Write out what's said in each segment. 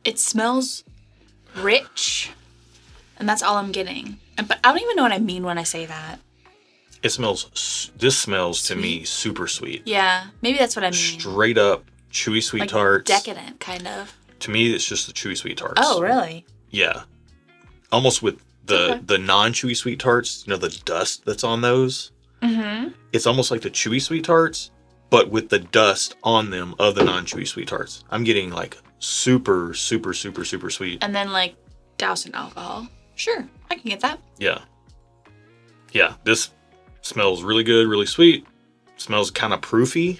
It smells rich, and that's all I'm getting. But I don't even know what I mean when I say that. This smells to me super sweet. Yeah, maybe that's what I mean. Straight up chewy sweet like tarts. Decadent, kind of. To me, it's just the chewy sweet tarts. Oh, really? Yeah. Almost with the non-chewy sweet tarts, the dust that's on those. Mm-hmm. It's almost like the chewy sweet tarts, but with the dust on them of the non-chewy sweet tarts. I'm getting like super, super, super, super sweet. And then like doused in alcohol. Sure, I can get that. Yeah. Yeah, this smells really good, really sweet. Smells kind of proofy.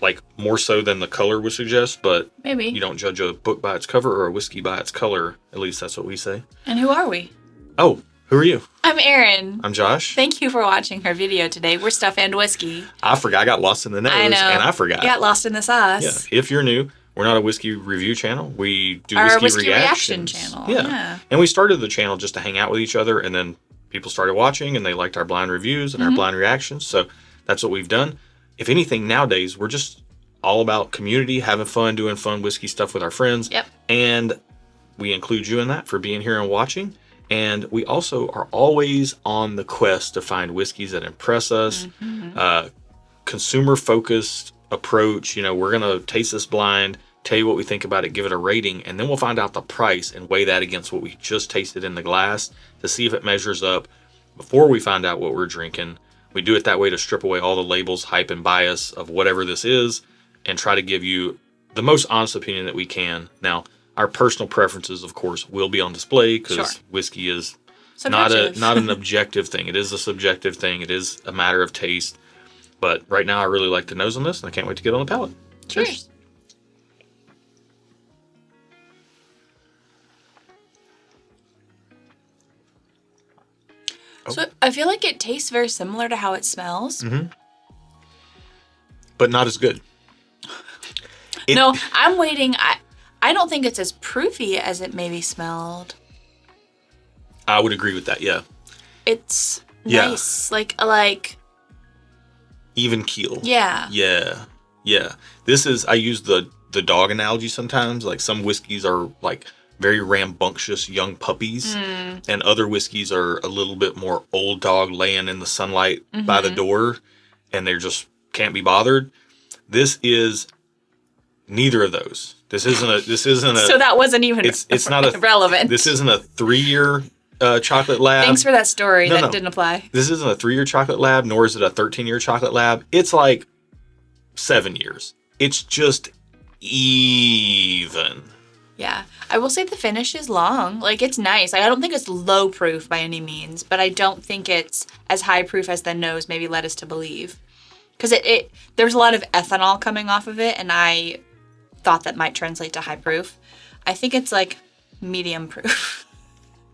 Like more so than the color would suggest, but maybe you don't judge a book by its cover or a whiskey by its color. At least that's what we say. And who are we? Oh, who are you? I'm Erin. I'm Josh. Thank you for watching our video today. We're Stuff and Whiskey. I forgot. I got lost in the nose. I know. And I forgot. You got lost in the sauce. Yeah. If you're new, we're not a whiskey review channel. We do Our whiskey reaction reactions. channel. Yeah. And we started the channel just to hang out with each other, and then people started watching, and they liked our blind reviews and our blind reactions. So that's what we've done. If anything, nowadays, we're just all about community, having fun, doing fun whiskey stuff with our friends. Yep. And we include you in that for being here and watching. And we also are always on the quest to find whiskeys that impress us. Consumer-focused approach. We're going to taste this blind, tell you what we think about it, give it a rating, and then we'll find out the price and weigh that against what we just tasted in the glass to see if it measures up before we find out what we're drinking. We do it that way to strip away all the labels, hype, and bias of whatever this is and try to give you the most honest opinion that we can. Now, our personal preferences, of course, will be on display because whiskey is not an objective thing. It is a subjective thing. It is a matter of taste. But right now, I really like the nose on this, and I can't wait to get on the palate. Cheers. Oh. So I feel like it tastes very similar to how it smells. Mm-hmm. But not as good. No, I'm waiting. I don't think it's as proofy as it maybe smelled. I would agree with that, yeah. It's nice. Like even keel. Yeah. Yeah. I use the dog analogy sometimes. Like some whiskeys are like very rambunctious young puppies, and other whiskeys are a little bit more old dog laying in the sunlight by the door, and they just can't be bothered. This is neither of those. This isn't a. So that wasn't even. It's not relevant. This isn't a 3-year chocolate lab. Thanks for that story. That didn't apply. This isn't a 3-year chocolate lab, nor is it a 13-year chocolate lab. It's like 7 years. It's just even. Yeah, I will say the finish is long. Like, it's nice. I don't think it's low proof by any means, but I don't think it's as high proof as the nose maybe led us to believe. Because there's a lot of ethanol coming off of it, and I thought that might translate to high proof. I think it's like medium proof.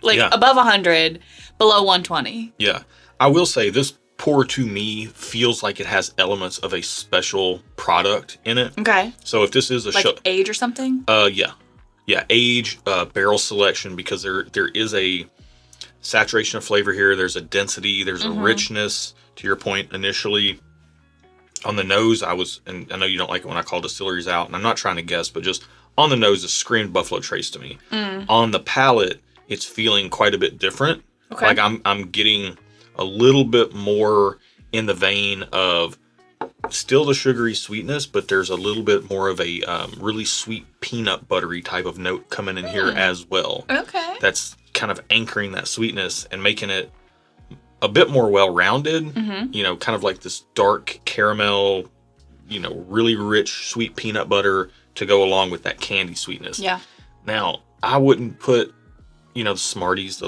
Above 100, below 120. Yeah. I will say this pour to me feels like it has elements of a special product in it. Okay. So if this is a age or something? Yeah. Yeah, age, barrel selection, because there is a saturation of flavor here. There's a density. There's a richness. To your point initially, on the nose, and I know you don't like it when I call distilleries out, and I'm not trying to guess, but just on the nose, it screamed Buffalo Trace to me. On the palate, it's feeling quite a bit different. Okay. Like I'm getting a little bit more in the vein of still the sugary sweetness, but there's a little bit more of a really sweet peanut buttery type of note coming in here as well. Okay. That's kind of anchoring that sweetness and making it a bit more well-rounded. Kind of like this dark caramel, really rich sweet peanut butter to go along with that candy sweetness. Yeah. Now, I wouldn't put, the Smarties,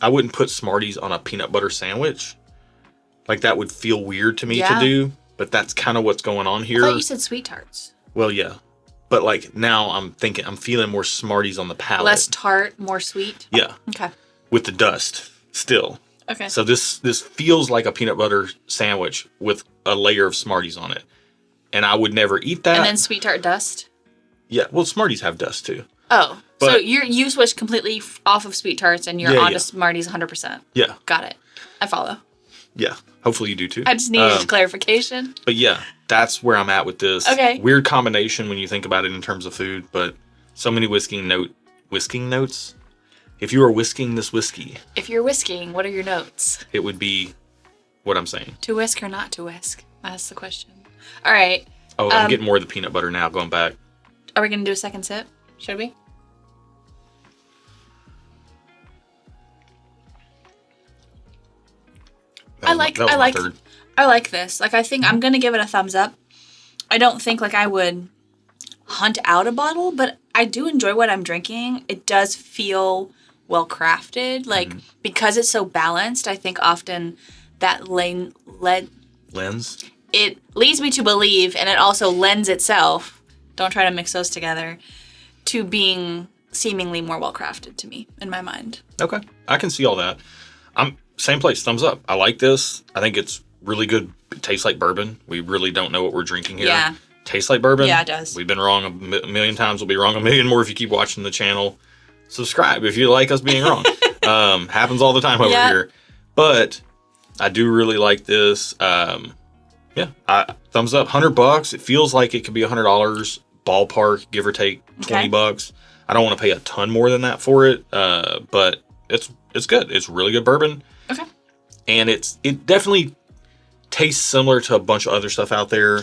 I wouldn't put Smarties on a peanut butter sandwich. Like, that would feel weird to me to do, but that's kind of what's going on here. I thought you said sweet tarts. Well, yeah. But, like, now I'm feeling more Smarties on the palate. Less tart, more sweet? Yeah. Okay. With the dust, still. Okay. So this feels like a peanut butter sandwich with a layer of Smarties on it. And I would never eat that. And then sweet tart dust? Yeah. Well, Smarties have dust, too. Oh. So you switched completely off of sweet tarts and you're onto Smarties 100%. Yeah. Got it. I follow. Yeah. Hopefully you do too. I just needed clarification. But yeah, that's where I'm at with this. Okay. Weird combination when you think about it in terms of food, but So many whisking notes. If you were whisking this whiskey, If you're whisking, what are your notes? it would be what I'm saying. To whisk or not to whisk? That's the question. All right. Oh, I'm getting more of the peanut butter now, going back. Are we going to do a second sip? Should we? I like this. Like, I think I'm going to give it a thumbs up. I don't think like I would hunt out a bottle, but I do enjoy what I'm drinking. It does feel well crafted. Like, because it's so balanced, I think often that lens it leads me to believe, and it also lends itself, don't try to mix those together, to being seemingly more well crafted to me in my mind. Okay, I can see all that. Same place, thumbs up. I like this. I think it's really good. It tastes like bourbon. We really don't know what we're drinking here. Yeah. Tastes like bourbon. Yeah, it does. We've been wrong a million times. We'll be wrong a million more if you keep watching the channel. Subscribe if you like us being wrong. Happens all the time over here. But I do really like this. Thumbs up. $100. It feels like it could be $100 ballpark, give or take $20. I don't want to pay a ton more than that for it, but it's good. It's really good bourbon. Okay. And it definitely tastes similar to a bunch of other stuff out there.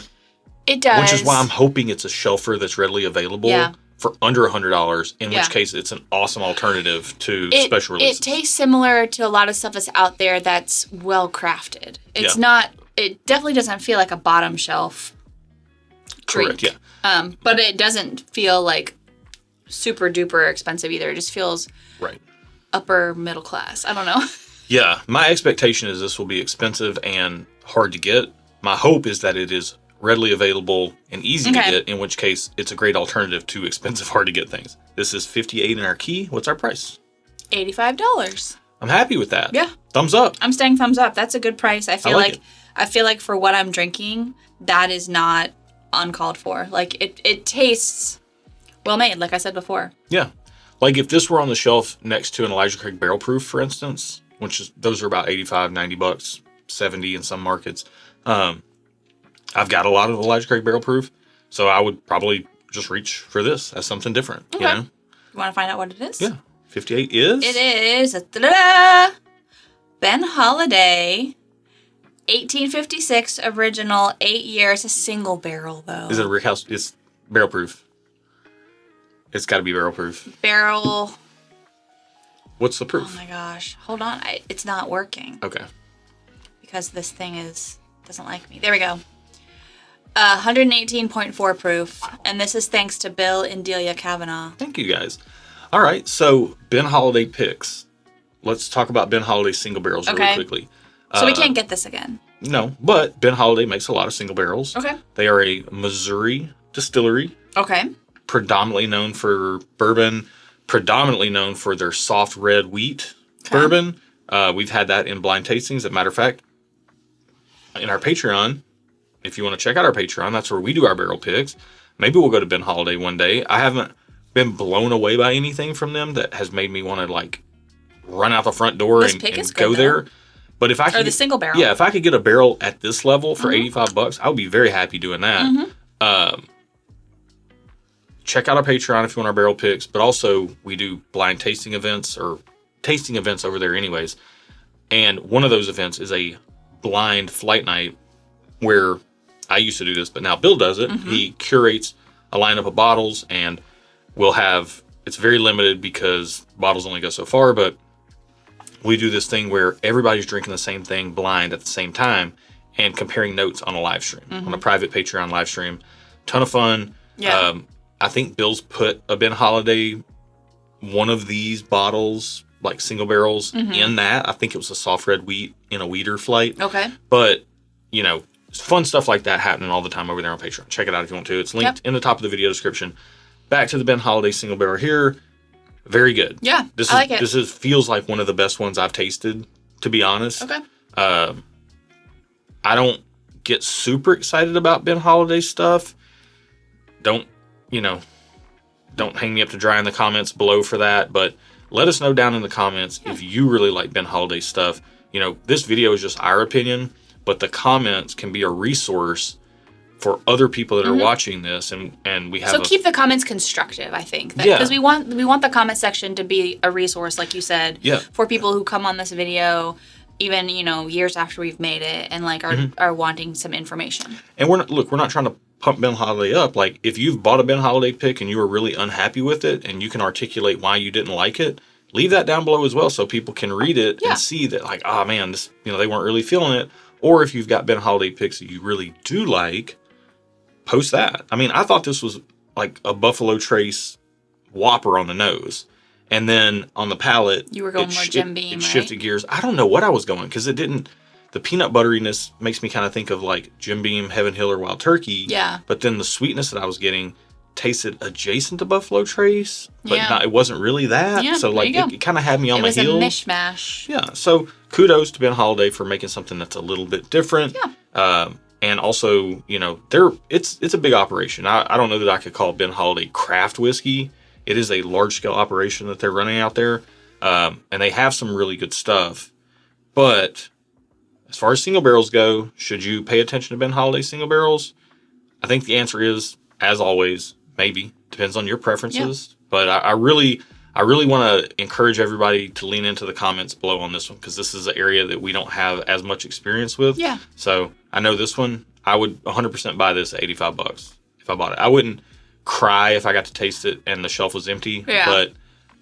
It does. Which is why I'm hoping it's a shelfer that's readily available for under $100, in which case it's an awesome alternative to special releases. It tastes similar to a lot of stuff that's out there that's well crafted. It's not, it definitely doesn't feel like a bottom shelf drink. Correct, yeah. But it doesn't feel like super duper expensive either. It just feels upper middle class. I don't know. Yeah, my expectation is this will be expensive and hard to get. My hope is that it is readily available and easy to get, in which case it's a great alternative to expensive, hard to get things. This is $58 in our key. What's our price? $85. I'm happy with that. Yeah. Thumbs up. I'm staying thumbs up. That's a good price. I feel like for what I'm drinking, that is not uncalled for. Like it tastes well made, like I said before. Yeah. Like if this were on the shelf next to an Elijah Craig Barrel Proof, for instance, those are about $85, $90, $70 in some markets. I've got a lot of Elijah Craig Barrel Proof, so I would probably just reach for this as something different. Okay. You want to find out what it is? Yeah. 58 is? It is Ben Holladay, 1856 original, 8 years, a single barrel though. Is it a Rickhouse? It's barrel proof. It's got to be barrel proof. Barrel. What's the proof? Oh my gosh. Hold on. It's not working. Okay. Because this thing doesn't like me. There we go. 118.4 proof. And this is thanks to Bill and Delia Kavanaugh. Thank you guys. All right. So Ben Holladay picks. Let's talk about Ben Holladay single barrels really quickly. So we can't get this again. No, but Ben Holladay makes a lot of single barrels. Okay. They are a Missouri distillery. Okay. Predominantly known for bourbon, predominantly known for their soft red wheat bourbon. We've had that in blind tastings. As a matter of fact, in our Patreon, if you want to check out our Patreon, that's where we do our barrel picks. Maybe we'll go to Ben Holladay one day. I haven't been blown away by anything from them that has made me want to like run out the front door and go there. But if I could, the single barrel. Yeah, if I could get a barrel at this level for $85, I would be very happy doing that. Check out our Patreon if you want our barrel picks, but also we do blind tasting events or tasting events over there anyways. And one of those events is a blind flight night where I used to do this, but now Bill does it. He curates a lineup of bottles and we'll have, it's very limited because bottles only go so far, but we do this thing where everybody's drinking the same thing blind at the same time and comparing notes on a live stream, on a private Patreon live stream. Ton of fun. Yeah. I think Bill's put a Ben Holladay, one of these bottles, like single barrels, in that. I think it was a soft red wheat in a weeder flight. Okay. But, you know, fun stuff like that happening all the time over there on Patreon. Check it out if you want to. It's linked in the top of the video description. Back to the Ben Holladay single barrel here. Very good. Yeah, I like it. This feels like one of the best ones I've tasted, to be honest. Okay. I don't get super excited about Ben Holladay stuff. Don't hang me up to dry in the comments below for that, but let us know down in the comments if you really like Ben Holladay stuff. You know, this video is just our opinion, but the comments can be a resource for other people that are watching this, and we have. So keep the comments constructive. I think Yeah. because we want the comment section to be a resource, like you said, for people who come on this video, even years after we've made it, and like are wanting some information. And we're not trying to pump Ben Holladay up. Like if you've bought a Ben Holladay pick and you were really unhappy with it, and you can articulate why you didn't like it, leave that down below as well, so people can read it and see that like, oh man, this they weren't really feeling it. Or if you've got Ben Holladay picks that you really do like, post that. I mean, I thought this was like a Buffalo Trace whopper on the nose. And then on the palate, you were going more Jim Beam, it shifted gears. I don't know what I was going, because it didn't. The peanut butteriness makes me kind of think of like Jim Beam, Heaven Hill, or Wild Turkey. Yeah. But then the sweetness that I was getting tasted adjacent to Buffalo Trace, but it wasn't really that. Yeah, so like it kind of had me on my heels. It was a mishmash. Yeah. So kudos to Ben Holladay for making something that's a little bit different. Yeah. And also, it's a big operation. I don't know that I could call Ben Holladay craft whiskey. It is a large scale operation that they're running out there. And they have some really good stuff. But as far as single barrels go, should you pay attention to Ben Holladay single barrels? I think the answer is, as always, maybe. Depends on your preferences. Yeah. But I really want to encourage everybody to lean into the comments below on this one, because this is an area that we don't have as much experience with. Yeah. So I know this one, I would 100% buy this at $85 if I bought it. I wouldn't cry if I got to taste it and the shelf was empty, but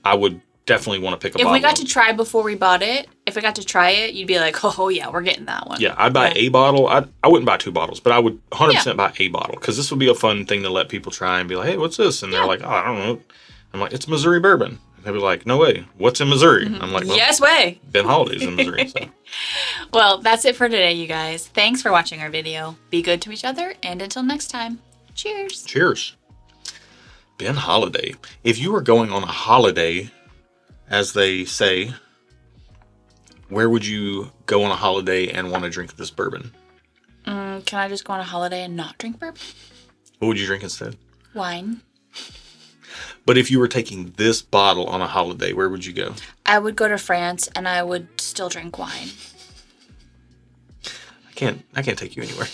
I would definitely want to pick a bottle. If we got to try before we bought it, if we got to try it, you'd be like, oh yeah, we're getting that one. Yeah, I'd buy a bottle. I wouldn't buy 2 bottles, but I would 100% buy a bottle, because this would be a fun thing to let people try and be like, hey, what's this? And they're like, oh, I don't know. I'm like, it's Missouri bourbon. And they'd be like, no way. What's in Missouri? I'm like, well, yes way. Ben Holladay's in Missouri. So. Well, that's it for today, you guys. Thanks for watching our video. Be good to each other, and until next time, cheers. Cheers. Ben Holladay. If you were going on a holiday, as they say, where would you go on a holiday and want to drink this bourbon? Can I just go on a holiday and not drink bourbon? What would you drink instead? Wine. But if you were taking this bottle on a holiday, where would you go? I would go to France and I would still drink wine. I can't take you anywhere.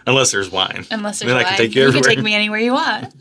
Unless there's wine. Unless there's then wine. I can take you everywhere. You can take me anywhere you want.